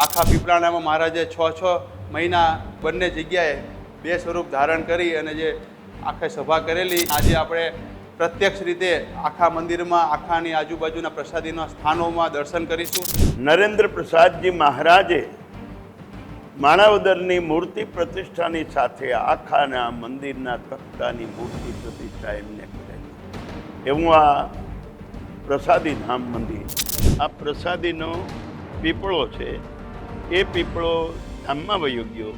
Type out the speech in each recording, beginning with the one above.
આખા પીપળાણામાં મહારાજે 6 મહિના બંને જગ્યાએ બે સ્વરૂપ ધારણ કરી અને જે આખે સભા કરેલી, આજે આપણે પ્રત્યક્ષ રીતે આખા મંદિરમાં આખાની આજુબાજુના પ્રસાદીના સ્થાનોમાં દર્શન કરીશું. નરેન્દ્ર પ્રસાદજી મહારાજે માણાવદરની મૂર્તિ પ્રતિષ્ઠાની સાથે આખાના મંદિરના તખ્તાની મૂર્તિ પ્રતિષ્ઠા એમને કરેલી. એવું આ પ્રસાદી ધામ મંદિર, આ પ્રસાદીનો પીપળો છે. એ પીપળો ધામમાં વયો ગયો,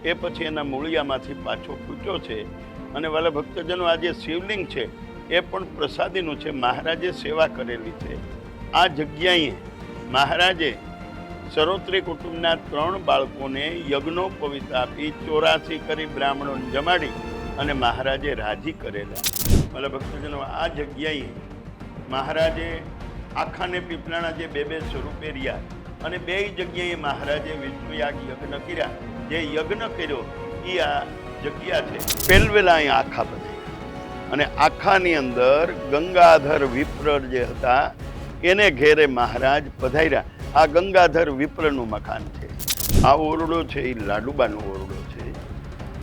એ પછી એના મૂળિયામાંથી પાછો ફૂટ્યો છે. અને વાલા ભક્તજનો, આ જે શિવલિંગ છે એ પણ પ્રસાદીનું છે. મહારાજે સેવા કરેલી છે. આ જગ્યાએ મહારાજે સરોત્રી કુટુંબના 3 બાળકોને યજ્ઞોપવિત આપી 84 કરી બ્રાહ્મણોને જમાડી અને મહારાજે રાજી કરેલા. વાલા ભક્તજનો, આ જગ્યાએ મહારાજે આખાને પીપળાણા જે બે સ્વરૂપે રહ્યા અને બે જગ્યાએ મહારાજે વિષ્ણુયાગ યજ્ઞ કર્યા. જે યજ્ઞ કર્યો એ આ જગ્યા છે. પહેલવેલા અહીંયા આખા બધા, અને આખાની અંદર ગંગાધર વિપ્ર જે હતા એને ઘેરે મહારાજ પધાર્યા. આ ગંગાધર વિપ્રનું મકાન છે. આ ઓરડો છે એ લાડુબાનો ઓરડો છે.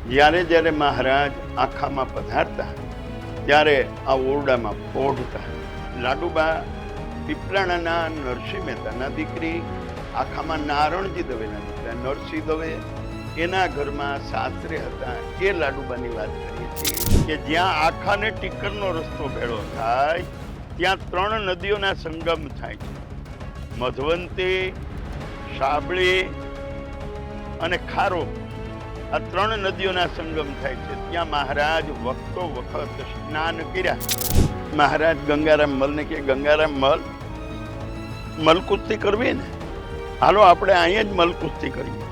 જ્યારે મહારાજ આખામાં પધારતા ત્યારે આ ઓરડામાં પોઢતા. લાડુબા પીપળાણાના નરસિંહ મહેતાના દીકરી, આખામાં નારણજી દવેના દીકરા નરસિંહ દવે, એના ઘરમાં સાસરે હતા. એ લાડુબાની વાત કરીએ છીએ કે જ્યાં આખાને ટીકરનો રસ્તો ભેળો થાય ત્યાં 3 નદીઓના સંગમ થાય છે. મધવંતી, સાબળી અને ખારો, આ 3 નદીઓના સંગમ થાય છે. ત્યાં મહારાજ વખતો વખત સ્નાન કર્યા. મહારાજ ગંગારામ મલને કે, ગંગારામ મલકુસ્તી કરવી ને, હાલો આપણે અહીંયા જ મલકુસ્તી કરીએ.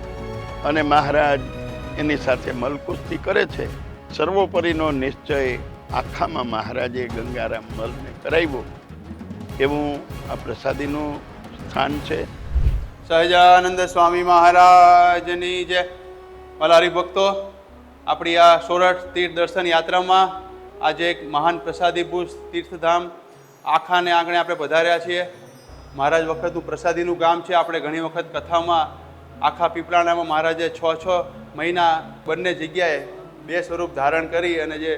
અને મહારાજ એની સાથે મલકુસ્તી કરે છે. સર્વોપરીનો નિશ્ચય આખામાં મહારાજે ગંગારામ મલને કરાવ્યો. એવું આ પ્રસાદીનું સ્થાન છે. સહજાનંદ સ્વામી મહારાજની જય. વાલા હરિભક્તો, આપણી આ સોરઠ તીર્થ દર્શન યાત્રામાં આજે એક મહાન પ્રસાદીભૂત તીર્થધામ આખાને આંગણે આપણે પધાર્યા છીએ. મહારાજ વખતનું પ્રસાદીનું ગામ છે. આપણે ઘણી વખત કથામાં આખા પીપળાણામાં મહારાજે 6 મહિના બંને જગ્યાએ બે સ્વરૂપ ધારણ કરી અને જે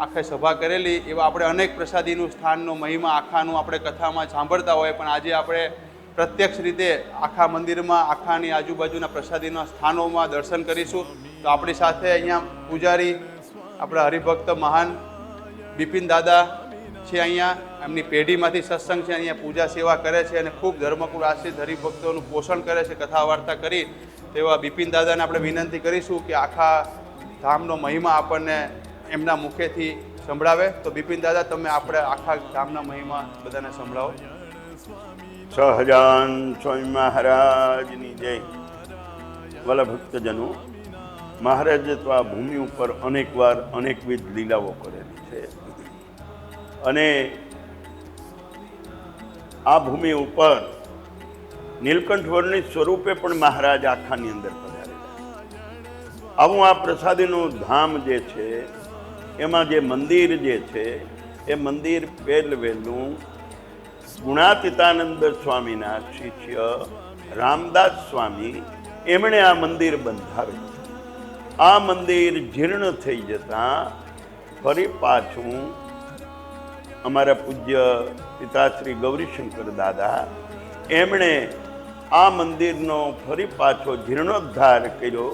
આખે સભા કરેલી, એવા આપણે અનેક પ્રસાદીનું સ્થાનનો મહિમા આખાનું આપણે કથામાં સાંભળતા હોય. પણ આજે આપણે પ્રત્યક્ષ રીતે આખા મંદિરમાં આખાની આજુબાજુના પ્રસાદીના સ્થાનોમાં દર્શન કરીશું. તો આપણી સાથે અહીંયા પૂજારી આપણા હરિભક્ત મહાન બિપિન દાદા છે. અહીંયા એમની પેઢીમાંથી સત્સંગ છે, અહીંયા પૂજા સેવા કરે છે અને ખૂબ ધર્મકુળ આશ્રિત હરિભક્તોનું પોષણ કરે છે. કથા વાર્તા કરી તેવા બિપિન દાદાને આપણે વિનંતી કરીશું કે આખા ધામનો મહિમા આપણને એમના મુખેથી સંભળાવે. તો બિપિન દાદા, તમે આપણે આખા ધામના મહિમા બધાને સંભળાવો. સહજાન સ્વામી મહારાજની જય. વાલા ભક્તજનો, મહારાજે તો આ ભૂમિ ઉપર અનેકવાર અનેકવિધ લીલાઓ કરેલી છે. અને આ ભૂમિ ઉપર નીલકંઠ વર્ણિત સ્વરૂપે પણ મહારાજ આખાની અંદર પધારેલા. આવું આ પ્રસાદીનું ધામ જે છે, એમાં જે મંદિર જે છે એ મંદિર પહેલવેલું ગુણાતીતાનંદ સ્વામીના શિષ્ય રામદાસ સ્વામી, એમણે આ મંદિર બંધાવ્યું. આ મંદિર જીર્ણ થઈ જતા ફરી પાછું અમારા પૂજ્ય પિતાશ્રી ગૌરીશંકર દાદા, એમણે આ મંદિરનો ફરી પાછો જીર્ણોદ્ધાર કર્યો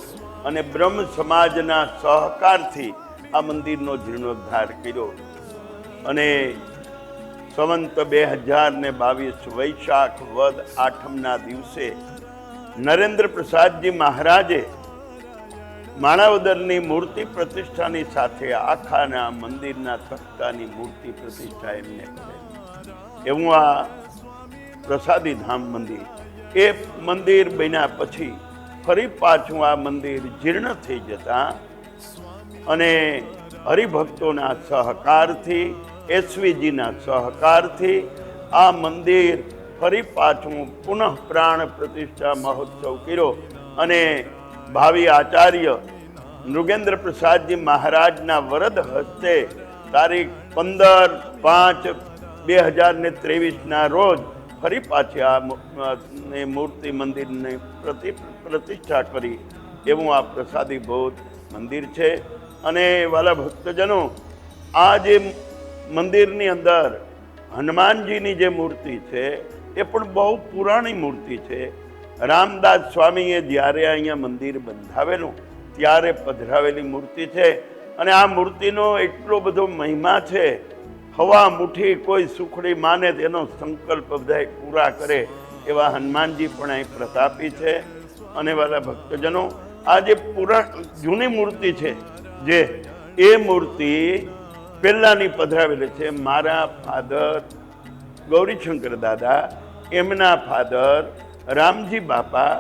અને બ્રહ્મ સમાજના સહકારથી આ મંદિરનો જીર્ણોદ્ધાર કર્યો. અને સંવંત 2022 વૈશાખ વદ 8મના દિવસે નરેન્દ્ર પ્રસાદજી મહારાજે માણાવદરની મૂર્તિ પ્રતિષ્ઠાની સાથે આખાના મંદિરના તખ્તાની મૂર્તિ પ્રતિષ્ઠા એમને કરેલી. એવું આ પ્રસાદી ધામ મંદિર. એ મંદિર બન્યા પછી ફરી પાછું આ મંદિર જીર્ણ થઈ જતા અને હરિભક્તોના સહકારથી, એસવીજીના સહકારથી આ મંદિર ફરી પાછું પુનઃ પ્રાણ પ્રતિષ્ઠા મહોત્સવ કર્યો. અને ભાવિ આચાર્ય નૃગેન્દ્ર પ્રસાદજી મહારાજના વરદ હસ્તે તારીખ 15/5/2023 રોજ ફરી પાછી આ મૂર્તિ મંદિરની પ્રતિષ્ઠા કરી એવું આ પ્રસાદીભૂત મંદિર છે. અને વાલા ભક્તજનો, આ જે મંદિરની અંદર હનુમાનજીની જે મૂર્તિ છે એ પણ બહુ પુરાણી મૂર્તિ છે. રામદાસ સ્વામીએ જ્યારે અહીંયા મંદિર બંધાવેલું ત્યારે પધરાવેલી મૂર્તિ છે. અને આ મૂર્તિનો એટલો બધો મહિમા છે. હવા મુઠ્ઠી કોઈ સુખડી માને તેનો સંકલ્પ બધા પૂરા કરે એવા હનુમાનજી પણ અહીં પ્રતાપી છે. અને વાલા ભક્તજનો, આ જે જૂની મૂર્તિ છે જે એ મૂર્તિ પહેલાંની પધરાવેલી છે. મારા ફાધર ગૌરીશંકર દાદા, એમના ફાધર રામજી બાપા,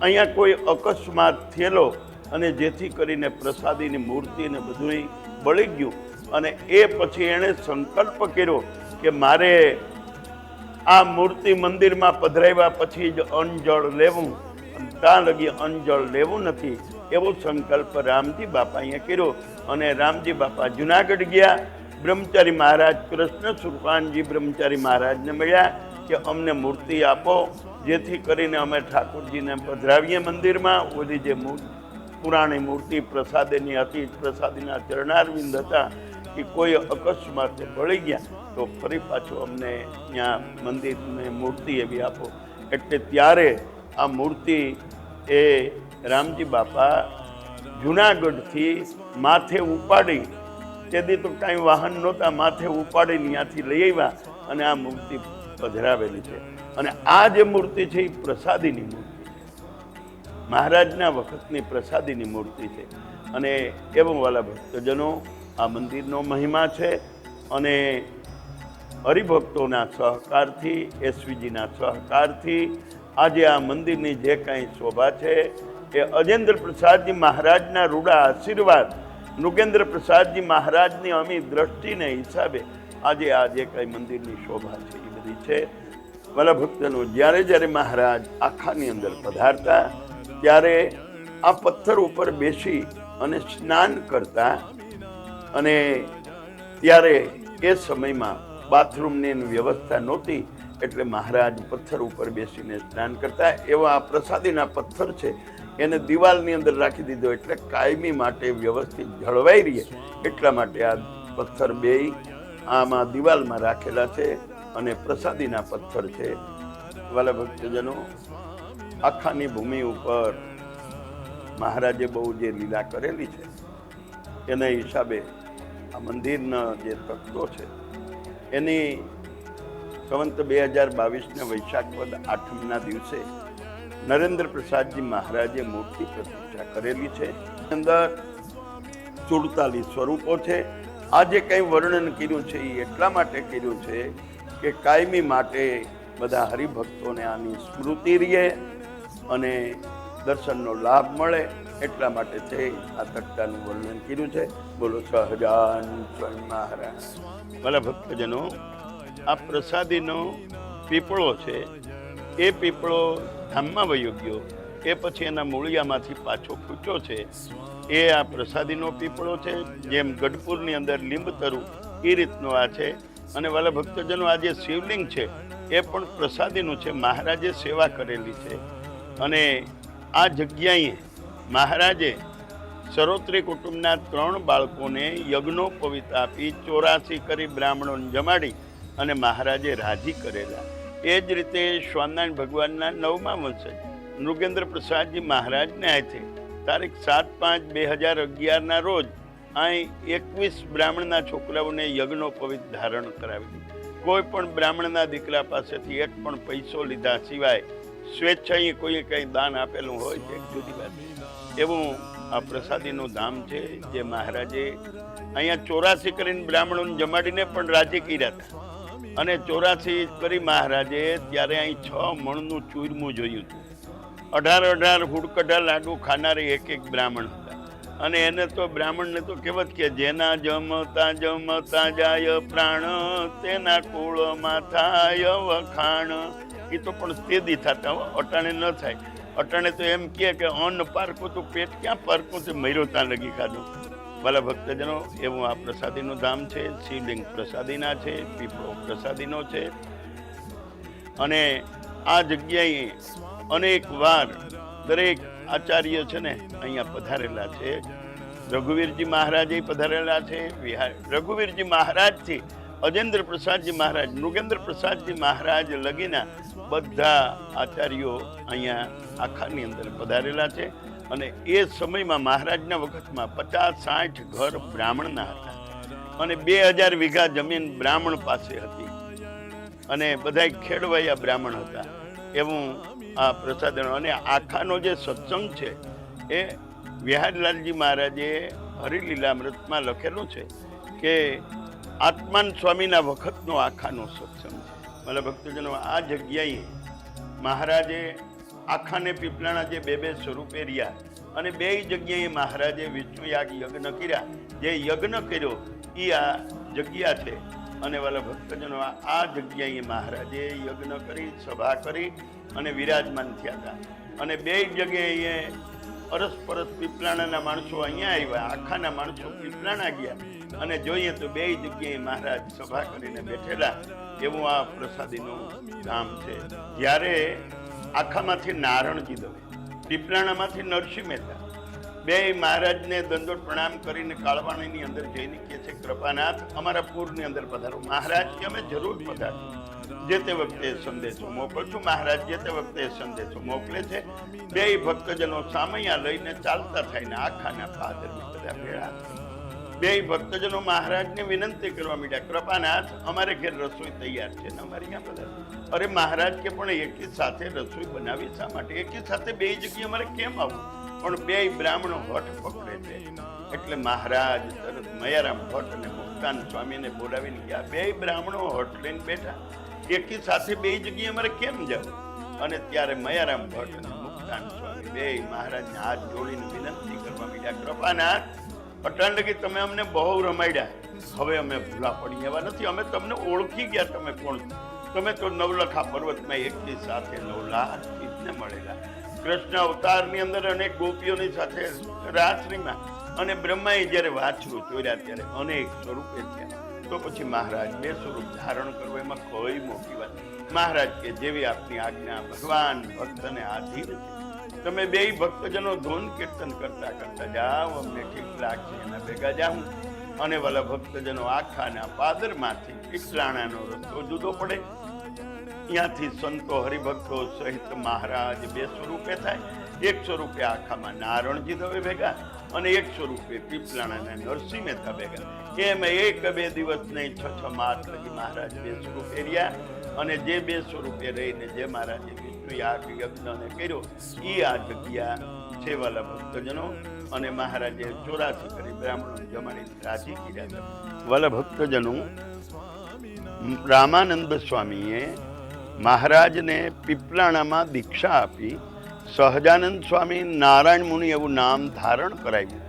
અહીંયા કોઈ અકસ્માત થયેલો અને જેથી કરીને પ્રસાદીની મૂર્તિને બધું બળી ગયું. અને એ પછી એણે સંકલ્પ કર્યો કે મારે આ મૂર્તિ મંદિરમાં પધરાવ્યા પછી જ અન્નજળ લેવું, ત્યાં લગી અન્નજળ લેવું નથી, એવો સંકલ્પ રામજી બાપા અહીંયા કર્યો. અને રામજી બાપા જુનાગઢ ગયા. બ્રહ્મચારી મહારાજ કૃષ્ણ સુરપાનજી બ્રહ્મચારી મહારાજને મળ્યા કે અમને મૂર્તિ આપો, જેથી કરીને અમે ઠાકોરજીને પધરાવીએ મંદિરમાં. ઓલી જે પુરાણી મૂર્તિ પ્રસાદીની હતી, પ્રસાદીના ચરણારવિંદ હતા, કે કોઈ અકસ્માતે બળી ગયા તો ફરી પાછું અમને ત્યાં મંદિરને મૂર્તિ એવી આપો. એટલે ત્યારે આ મૂર્તિ એ રામજી બાપા જુનાગઢથી માથે ઉપાડી, તેથી તો કાંઈ વાહન નહોતા, માથે ઉપાડી ત્યાંથી લઈ આવ્યા અને આ મૂર્તિ પધરાવેલી છે. અને આ જે મૂર્તિ છે એ પ્રસાદીની મૂર્તિ છે, મહારાજના વખતની પ્રસાદીની મૂર્તિ છે. અને એવું વાલા ભક્તજનો, આ મંદિરનો મહિમા છે. અને હરિભક્તોના સહકારથી, એસવીજીના સહકારથી આજે આ મંદિરની જે કાંઈ શોભા છે એ અજેન્દ્ર પ્રસાદજી મહારાજના રૂડા આશીર્વાદ, નૃગેન્દ્ર પ્રસાદજી મહારાજની અમી દ્રષ્ટિને હિસાબે આજે આ જે કાંઈ મંદિરની શોભા છે એ બધી છે. વાલા ભક્તનો, જ્યારે જ્યારે મહારાજ આખાની અંદર પધારતા ત્યારે આ પથ્થર ઉપર બેસી અને સ્નાન કરતા. અને ત્યારે એ સમયમાં બાથરૂમની વ્યવસ્થા નહોતી, એટલે મહારાજ પથ્થર ઉપર બેસીને સ્નાન કરતા. એવા આ પ્રસાદીના પથ્થર છે એને દિવાલની અંદર રાખી દીધો, એટલે કાયમી માટે વ્યવસ્થિત જળવાઈ રહીએ એટલા માટે આ પથ્થર બેય આમાં દિવાલમાં રાખેલા છે. અને પ્રસાદીના પથ્થર છે. વાલા ભક્તજનો, આખાની ભૂમિ ઉપર મહારાજે બહુ જે લીલા કરેલી છે એના હિસાબે આ મંદિરના જે તખતો છે એની સંવંત 2022 વૈશાખ વદ 8મના દિવસે નરેન્દ્ર પ્રસાદજી મહારાજે મૂર્તિ પ્રતિષ્ઠા કરેલી છે. અંદર 47 સ્વરૂપો છે. આ જે કંઈ વર્ણન કર્યું છે એ એટલા માટે કર્યું છે કે કાયમી માટે બધા હરિભક્તોને આની સ્મૃતિ રહે અને દર્શનનો લાભ મળે એટલા માટે છે આ તકતાનું વર્ણન કર્યું છે. બોલો સહજાનંદ સ્વામી મહારાજ. ભલા ભક્તજનો, આ પ્રસાદીનો પીપળો છે એ પીપળો ધામમાં વયો ગયો, એ પછી એના મૂળિયામાંથી પાછો ફૂટ્યો છે. એ આ પ્રસાદીનો પીપળો છે. જેમ ગઢપુરની અંદર લીંબતરું એ રીતનો આ છે. અને વાલા ભક્તજનો, આ જે શિવલિંગ છે એ પણ પ્રસાદીનું છે, મહારાજે સેવા કરેલી છે. અને આ જગ્યાએ મહારાજે સરોત્રી કુટુંબના 3 બાળકોને યજ્ઞોપવિત આપી 84 કરી બ્રાહ્મણોને જમાડી અને મહારાજે રાજી કરેલા. એ જ રીતે સ્વામિનારાયણ ભગવાનના 9મા વંશજ નૃગેન્દ્ર પ્રસાદજી મહારાજને હાથે તારીખ 7/5/2011 રોજ અહીં 21 બ્રાહ્મણના છોકરાઓને યજ્ઞોપવિત ધારણ કરાવેલી. કોઈ પણ બ્રાહ્મણના દીકરા પાસેથી એક પણ પૈસો લીધા સિવાય સ્વેચ્છાએ કોઈ કંઈ દાન આપેલું હોય છે જુદી વાત. એવું આ પ્રસાદીનું ધામ છે જે મહારાજે અહીંયા 84 કરીને બ્રાહ્મણોને જમાડીને પણ રાજી કર્યા હતા. અને 84 કરી મહારાજે ત્યારે અહીં 6 મણનું ચૂરમું જોયું હતું. 18 હુડકઢા લાડુ ખાનારે એક બ્રાહ્મણ હતા. અને એને તો બ્રાહ્મણને તો કહેવત કે જેના જમતા જાય પ્રાણ, તેના કુળમાં થાય વખાણ. એ તો પણ તેદી થતા અટાણે ન થાય. અટાણે તો એમ કહે કે અન્ન પારકું તો પેટ ક્યાં પારકું તે મર્યો ત્યાં લગી ખાધું. ભલા ભક્તજનો, એવું આ પ્રસાદીનું ધામ છે. શિવલિંગ પ્રસાદીના છે, પીપળો પ્રસાદીનો છે. અને આ જગ્યાએ અનેક વાર દરેક આચાર્ય છે ને અહીંયા પધારેલા છે. રઘુવીરજી મહારાજે પધારેલા છે. રઘુવીરજી મહારાજથી અજેન્દ્ર પ્રસાદજી મહારાજ, મૃગેન્દ્ર પ્રસાદજી મહારાજ લગીના બધા આચાર્યો અહીંયા આખાની અંદર પધારેલા છે. અને એ સમયમાં મહારાજના વખતમાં 50-60 ઘર બ્રાહ્મણના હતા અને 2000 વીઘા જમીન બ્રાહ્મણ પાસે હતી અને બધા ખેડવાયા બ્રાહ્મણ હતા. એવું આ પ્રસાદનો અને આખાનો જે સત્સંગ છે એ વિહારલાલજી મહારાજે હરિલીલામૃતમાં લખેલું છે કે આત્માન સ્વામીના વખતનો આખાનો સત્સંગ છે. મારા ભક્તજનો, આ જગ્યાએ મહારાજે આખાને પીપલાણા જે બે સ્વરૂપે રહ્યા અને બે જગ્યાએ મહારાજે વિષ્ણુ યજ્ઞ કર્યા. જે યજ્ઞ કર્યો એ આ જગ્યા છે. અને વાલા ભક્તજનો, આ જગ્યાએ મહારાજે યજ્ઞ કરી, સભા કરી અને વિરાજમાન થયા હતા. અને બે જગ્યાએ અરસપરસ પીપલાણાના માણસો અહીંયા આવ્યા, આખાના માણસો પીપલાણા ગયા અને જોઈએ તો બે જગ્યાએ મહારાજ સભા કરીને બેઠેલા. એવું આ પ્રસાદીનું ધામ છે. જ્યારે આખામાંથી નારણજી દવે, પીપલાણામાંથી નરસિંહ મહેતા બે મહારાજને દંડોત પ્રણામ કરીને કાળવાણીની અંદર જઈને કહે છે, કૃપાનાથ અમારા પૂરની અંદર પધારો. મહારાજ કે અમે જરૂર પધારશું, જે તે વખતે સંદેશો મોકલશું. મહારાજ જે તે વખતે સંદેશો મોકલે છે. બે ભક્તજનો સામૈયા લઈને ચાલતા થઈને આખાના પાદર બધા ભેળા. બે ભક્તજનો મહારાજને વિનંતી કરવા માંડ્યા, કૃપાનાથ અમારે ઘેર રસોઈ તૈયાર છે ને અમારે ત્યાં બધા. અરે મહારાજ કે પણ એકી સાથે રસોઈ બનાવી શા માટે? એકી સાથે બે જગ્યાએ અમારે કેમ આવવું? પણ બે બ્રાહ્મણો હઠ પકડે છે. એટલે મહારાજ તરત મયારામ ભટ્ટ અને મુક્તાન સ્વામીને બોલાવીને ગયા. બે બ્રાહ્મણો હઠ લઈને બેઠા, એકી સાથે બે જગ્યાએ અમારે કેમ જવું? અને ત્યારે મયારામ ભટ્ટ અને મુક્તાન સ્વામી બે મહારાજને હાથ જોડીને વિનંતી કરવા માંડ્યા, કૃપાનાથ અટાણ લગી તમે અમને બહુ રમાડ્યા, હવે અમે ભૂલા પડી એવા નથી. અમે તમને ઓળખી ગયા, તમે કોણ? તમે તો નવલખા પર્વતમાં એકની સાથે 9 લાખ કૃષ્ણ મળેલા. કૃષ્ણ અવતારની અંદર અનેક ગોપીઓની સાથે રાત્રિમાં અને બ્રહ્માએ જ્યારે વાછરું ચોર્યા ત્યારે અનેક સ્વરૂપે થયા. તો પછી મહારાજ બે સ્વરૂપ ધારણ કરવું એમાં કોઈ મોટી વાત. મહારાજ કે જેવી આપની આજ્ઞા, ભગવાન ભક્તને આધીન છે. તમે બે ભક્તજનો ધૂન કીર્તન કરતા કરતા જાઓ, અમને ઠીક લાગશે એના ભેગા જાઉં. અને વાલા ભક્તજનો આખાના પાદરમાંથી પીપલાણાનો રસ્તો જુદો પડે. ત્યાંથી સંતો હરિભક્તો સહિત મહારાજ બે સ્વરૂપે થાય. એક સ્વરૂપે આખામાં નારણજી દવે ભેગા અને એક સ્વરૂપે પીપલાણાના નરસિંહ મહેતા ભેગા. એમ 1-2 દિવસ નહીં 6-6 માસ લગી મહારાજ બે સ્વરૂપે રહ્યા. અને જે બે સ્વરૂપે રહીને જે મહારાજે વિષ્ણુ યજ્ઞને કર્યો એ આ જગ્યા છે વાલા ભક્તજનો. અને મહારાજે 84 કરી બ્રાહ્મણો જમાડી રાજી કર્યા. વાલા ભક્તજનો, રામાનંદ સ્વામીએ મહારાજને પીપલાણામાં દીક્ષા આપી. સહજાનંદ સ્વામી નારાયણ મુનિ એવું નામ ધારણ કરાવ્યું.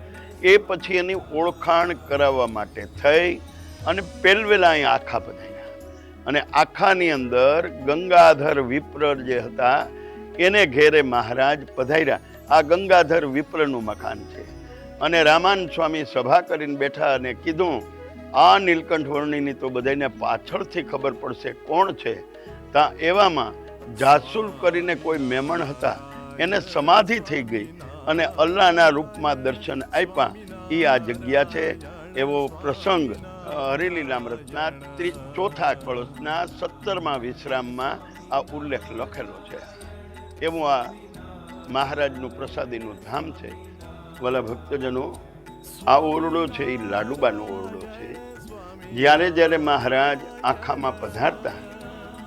એ પછી એની ઓળખાણ કરાવવા માટે થઈ અને પહેલવેલા અહીં આખા પધાર્યા. અને આખાની અંદર ગંગાધર વિપ્ર જે હતા એને ઘેરે મહારાજ પધાર્યા. આ ગંગાધર વિપ્રનું મકાન છે. અને રામાન સ્વામી સભા કરીને બેઠા અને કીધું, આ નીલકંઠ વર્ણિની તો બધાને પાછળથી ખબર પડશે કોણ છે. ત્યાં એવામાં જાસુલ કરીને કોઈ મહેમાન હતા, એને સમાધિ થઈ ગઈ અને અલ્લાહના રૂપમાં દર્શન આપ્યા. એ આ જગ્યા છે. એવો પ્રસંગ હરિલીલામૃતના 4થા કળશના 17મા વિશ્રામમાં આ ઉલ્લેખ લખેલો છે. એવું આ મહારાજનું પ્રસાદીનું ધામ છે. વાલા ભક્તજનો, આ ઓરડો છે એ લાડુબાનો ઓરડો છે. જ્યારે જ્યારે મહારાજ આખામાં પધારતા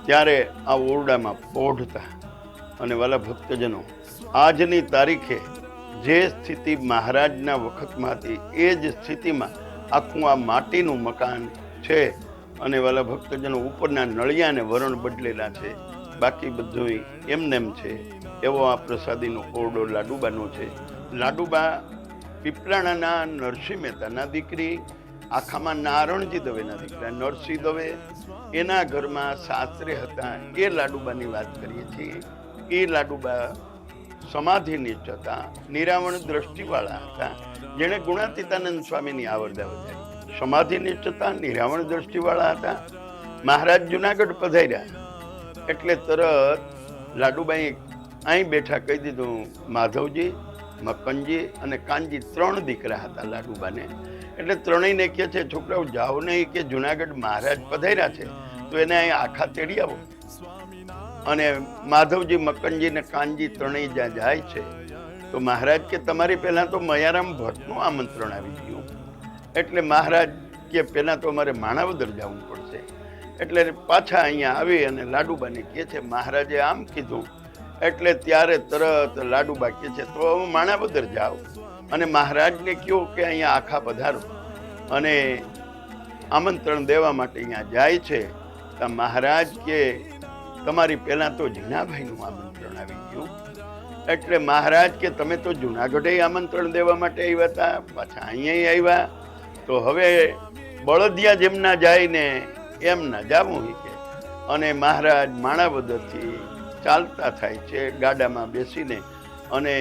ત્યારે આ ઓરડામાં પોઢતા. અને વાલા ભક્તજનો, આજની તારીખે જે સ્થિતિ મહારાજના વખતમાં હતી એ જ સ્થિતિમાં આખું આ માટીનું મકાન છે. અને વાલા ભક્તજનો, ઉપરના નળિયાને વરણ બદલેલા છે, બાકી બધું એમનેમ છે. એવો આ પ્રસાદીનો ઓરડો લાડુબાનો છે. લાડુબા પીપલાણાના નરસિંહ મહેતાના દીકરી, આખામાં નારણજી દવેના દીકરા નરસિંહ દવે, એના ઘરમાં સાસરે હતા. એ લાડુબાની વાત કરીએ છીએ. એ લાડુબા સમાધિનિષ્ઠ હતા, નિરાવણ દ્રષ્ટિવાળા હતા, જેણે ગુણાતીતાનંદ સ્વામીની આવરદા વધારી. સમાધિનિષ્ઠ હતા, નિરાવણ દ્રષ્ટિવાળા હતા. મહારાજ જુનાગઢ પધાર્યા એટલે તરત લાડુબાઈ અહીં બેઠા કહી દીધું, માધવજી, મક્કનજી અને કાનજી 3 દીકરા હતા લાડુબાને. એટલે ત્રણેયને કહે છે, છોકરાઓ જાઓ નહીં, કે જુનાગઢ મહારાજ પધાર્યા છે તો એને અહીં આખા તેડી આવો. અને માધવજી, મક્કનજી ને કાનજી ત્રણેય જ્યાં જાય છે તો મહારાજ કે તમારી પહેલાં તો મયારામ ભટ્ટનું આમંત્રણ આવી ગયું. એટલે મહારાજ કે પહેલાં તો અમારે માણાવદર જવું પડશે. એટલે પાછા અહીંયા આવી અને લાડુબાને કહે છે, મહારાજે આમ કીધું. એટલે ત્યારે તરત લાડુબા કહે છે, તો હું માણાવદર જાઉં અને મહારાજને કહ્યું કે અહીંયા આખા પધારો. અને આમંત્રણ દેવા માટે અહીંયા જાય છે તો મહારાજ કે તમારી પહેલાં તો જીણાભાઈનું આમંત્રણ આવી ગયું. એટલે મહારાજ કે તમે તો જુનાગઢે આમંત્રણ દેવા માટે આવ્યા હતા, પાછા અહીંયા આવ્યા, તો હવે બળદિયા જેમ ના જાય ને એમ ના જાવું કે. અને મહારાજ માણાવદરથી ચાલતા થાય છે ગાડામાં બેસીને. અને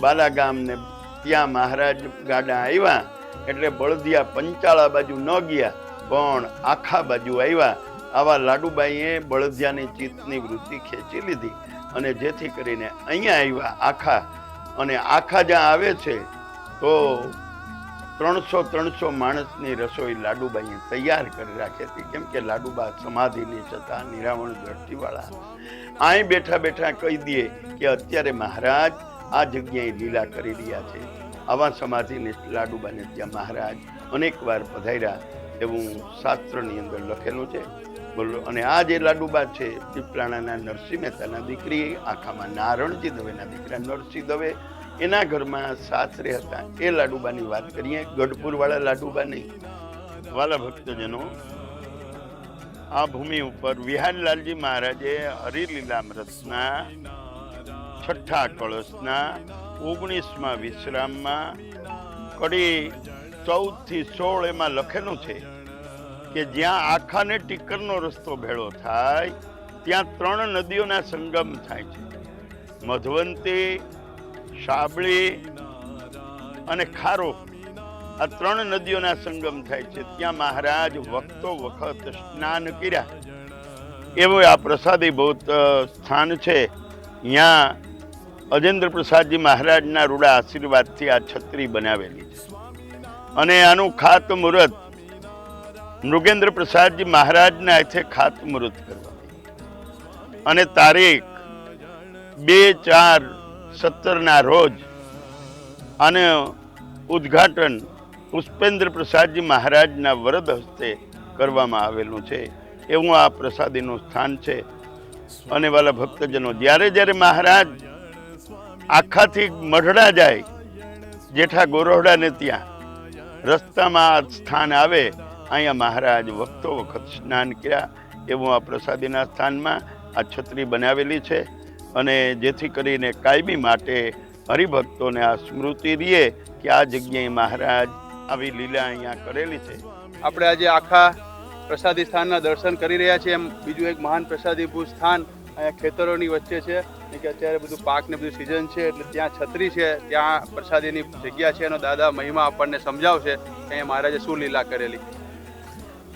બાલાગામ ને ત્યાં મહારાજ ગાડા આવ્યા એટલે બળદિયા પંચાળા બાજુ ન ગયા પણ આખા બાજુ આવ્યા. આવા લાડુબાઈએ બળદિયાની ચિત્તની વૃત્તિ ખેંચી લીધી અને જેથી કરીને અહીંયા આવ્યા આખા. અને આખા જ્યાં આવે છે તો 300 માણસની રસોઈ લાડુબાઈએ તૈયાર કરી રાખી હતી. કેમ કે લાડુબા સમાધિની છતાં નિરાવણ દ્રષ્ટિવાળા. અહીં બેઠા બેઠા કહી દઈએ કે અત્યારે મહારાજ આ જગ્યાએ લીલા કરી રહ્યા છે. આવા સમાધિની લાડુબાને ત્યાં મહારાજ અનેક વાર પધાર્યા એવું શાસ્ત્રની અંદર લખેલું છે. બોલો. અને આ જે લાડુબા છે પીપલાણાના નરસિંહ મહેતાના દીકરી, આખામાં નારણજી દવેના દીકરા નરસિંહ દવે, એના ઘરમાં સાસરે હતા. એ લાડુબાની વાત કરીએ, ગઢપુરવાળા લાડુબા નહીં. વાલા ભક્તજનો, આ ભૂમિ ઉપર વિહારલાલજી મહારાજે હરિલીલામૃતના 6ઠ્ઠા કળશના 19મા વિશ્રામમાં કડી 14 થી 16 એમાં લખેલું છે કે જ્યાં આખાને ટીકરનો રસ્તો ભેળો થાય ત્યાં 3 નદીઓના સંગમ થાય છે. મધવંતી, શાબળી અને ખારો, આ 3 નદીઓના સંગમ થાય છે. ત્યાં મહારાજ વખતો વખત સ્નાન કર્યા. એવું આ પ્રસાદી ભૂત સ્થાન છે. ત્યાં અજેન્દ્ર પ્રસાદજી મહારાજના રૂડા આશીર્વાદથી આ છત્રી બનાવેલી છે. અને આનું ખાતમુહૂર્ત મૃગેન્દ્ર પ્રસાદજી મહારાજના હાથે ખાતમુહૂર્ત કરવા અને તારીખ 2/4/17 રોજ આને ઉદ્ઘાટન પુષ્પેન્દ્ર પ્રસાદજી મહારાજના વરદ હસ્તે કરવામાં આવેલું છે. એવું આ પ્રસાદીનું સ્થાન છે. અને વાલા ભક્તજનો, જ્યારે જ્યારે મહારાજ આખાથી મઢડા જાય, જેઠા ગોરવડાને ત્યાં રસ્તામાં આ સ્થાન આવે, અહીંયા મહારાજ વખતો વખત સ્નાન કર્યા. એવું આ પ્રસાદીના સ્થાનમાં આ છત્રી બનાવેલી છે. અને જેથી કરીને કાયમી માટે હરિભક્તોને આ સ્મૃતિ રહે કે આ જગ્યાએ મહારાજ આવી લીલા અહીંયા કરેલી છે. આપણે આજે આખા પ્રસાદી સ્થાનના દર્શન કરી રહ્યા છીએ. એમ બીજું એક મહાન પ્રસાદી ભૂત સ્થાન અહીંયા ખેતરોની વચ્ચે છે કે અત્યારે બધું પાક ને બધું સિઝન છે એટલે ત્યાં છત્રી છે, ત્યાં પ્રસાદીની જગ્યા છે. એનો દાદા મહિમા આપણને સમજાવશે કે અહીંયા મહારાજે શું લીલા કરેલી.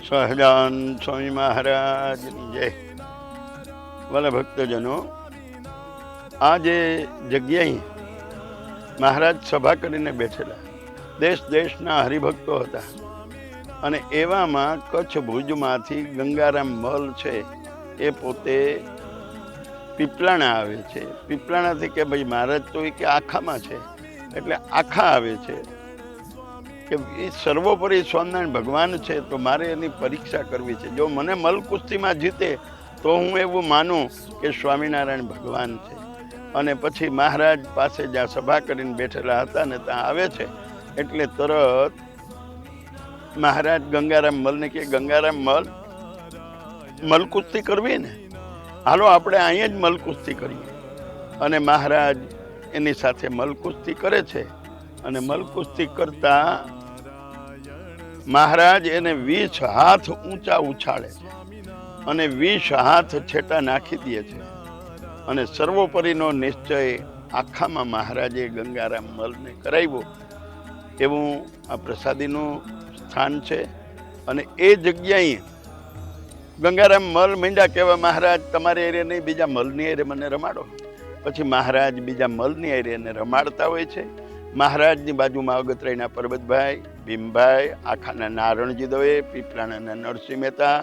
સહજાન સ્વામી મહારાજની જય. વાલા ભક્તજનો, આ જે જગ્યાએ મહારાજ સભા કરીને બેઠેલા, દેશ દેશના હરિભક્તો હતા. અને એવામાં કચ્છ ભુજમાંથી ગંગારામ મલ છે એ પોતે પીપલાણા આવે છે. પીપલાણાથી કે ભાઈ મહારાજ તો એ કે આખામાં છે એટલે આખા આવે છે કે એ સર્વોપરી સ્વામિનારાયણ ભગવાન છે તો મારે એની પરીક્ષા કરવી છે. જો મને મલ કુસ્તીમાં જીતે તો હું એવું માનું કે સ્વામિનારાયણ ભગવાન છે. અને પછી મહારાજ પાસે જ્યાં સભા કરીને બેઠેલા હતા ને ત્યાં આવે છે એટલે તરત મહારાજ ગંગારામ મલને કે ગંગારામ મલ કુસ્તી કરવી ને, હાલો આપણે અહીંયા જ મલ કુસ્તી કરીએ. અને મહારાજ એની સાથે મલ કુસ્તી કરે છે. અને મલ કુસ્તી કરતા મહારાજ એને 20 હાથ ઊંચા ઉછાળે છે અને 20 હાથ છેટા નાખી દે છે. અને સર્વોપરીનો નિશ્ચય આખામાં મહારાજે ગંગારામ મલને કરાવ્યો. એવું આ પ્રસાદીનું સ્થાન છે. અને એ જગ્યાએ ગંગારામ મલ મીંડા કહેવા, મહારાજ તમારે એરે નહીં, બીજા મલની એરે મને રમાડો. પછી મહારાજ બીજા મલની એરે એને રમાડતા હોય છે. મહારાજની બાજુમાં અગતરાયના પરબતભાઈ, ભીમભાઈ, આખાના નારણજી દવે, પીપળાણાના નરસિંહ મહેતા,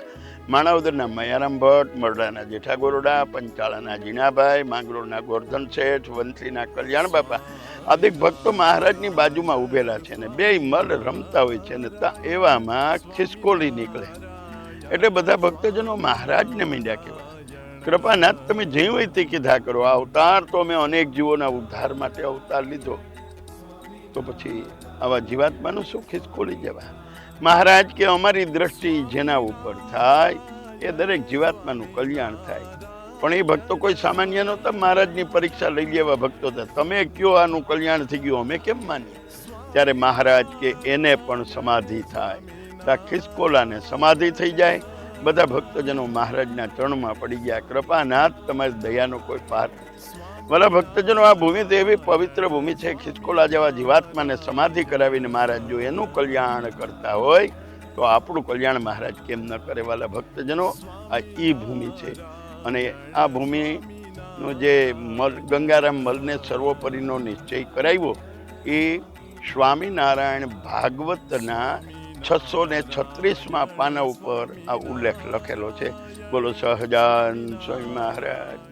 માણાવદરના મયારામ ભટ્ટ, મરડાના જેઠા ગોરડા, પંચાળાના જીણાભાઈ, માંગરોળના ગોરધન શેઠ, વંથલીના કલ્યાણ બાપા આદિક ભક્તો મહારાજની બાજુમાં ઉભેલા છે ને બે મલ રમતા હોય છે ને એવામાં ખિસકોલી નીકળે એટલે બધા ભક્તજનો મહારાજને મીંડ્યા કહેવાય. કૃપાનાથ તમે જે હોય તે કીધા કરો, આ અવતાર તો મેં અનેક જીવોના ઉદ્ધાર માટે અવતાર લીધો, તો પછી આવા જીવાત્માનું શું ખિસકોલી જવા. મહારાજ કે અમારી દ્રષ્ટિ જેના ઉપર થાય એ દરેક જીવાત્માનું કલ્યાણ થાય. પણ એ ભક્તો કોઈ સામાન્ય નહોતા, મહારાજની પરીક્ષા લઈ લેવા ભક્તો હતા. તમે કયો આનું કલ્યાણ થઈ ગયું, અમે કેમ માનીએ? ત્યારે મહારાજ કે એને પણ સમાધિ થાય. ત્યાં ખિસકોલાને સમાધિ થઈ જાય. બધા ભક્તજનો મહારાજના ચરણમાં પડી ગયા. કૃપાનાથ તમારી દયાનો કોઈ પાર નથી. વાલા ભક્તજનો, આ ભૂમિ તો એવી પવિત્ર ભૂમિ છે. ખિસકોલા જેવા જીવાત્માને સમાધિ કરાવીને મહારાજ જો એનું કલ્યાણ કરતા હોય તો આપણું કલ્યાણ મહારાજ કેમ ન કરે? વાલા ભક્તજનો, આ ઈ ભૂમિ છે. અને આ ભૂમિનો જે ગંગારામ મલને સર્વોપરીનો નિશ્ચય કરાવ્યો એ સ્વામિનારાયણ ભાગવતના 636માં પાના ઉપર આ ઉલ્લેખ લખેલો છે. બોલો સહજાન સ્વામી મહારાજ.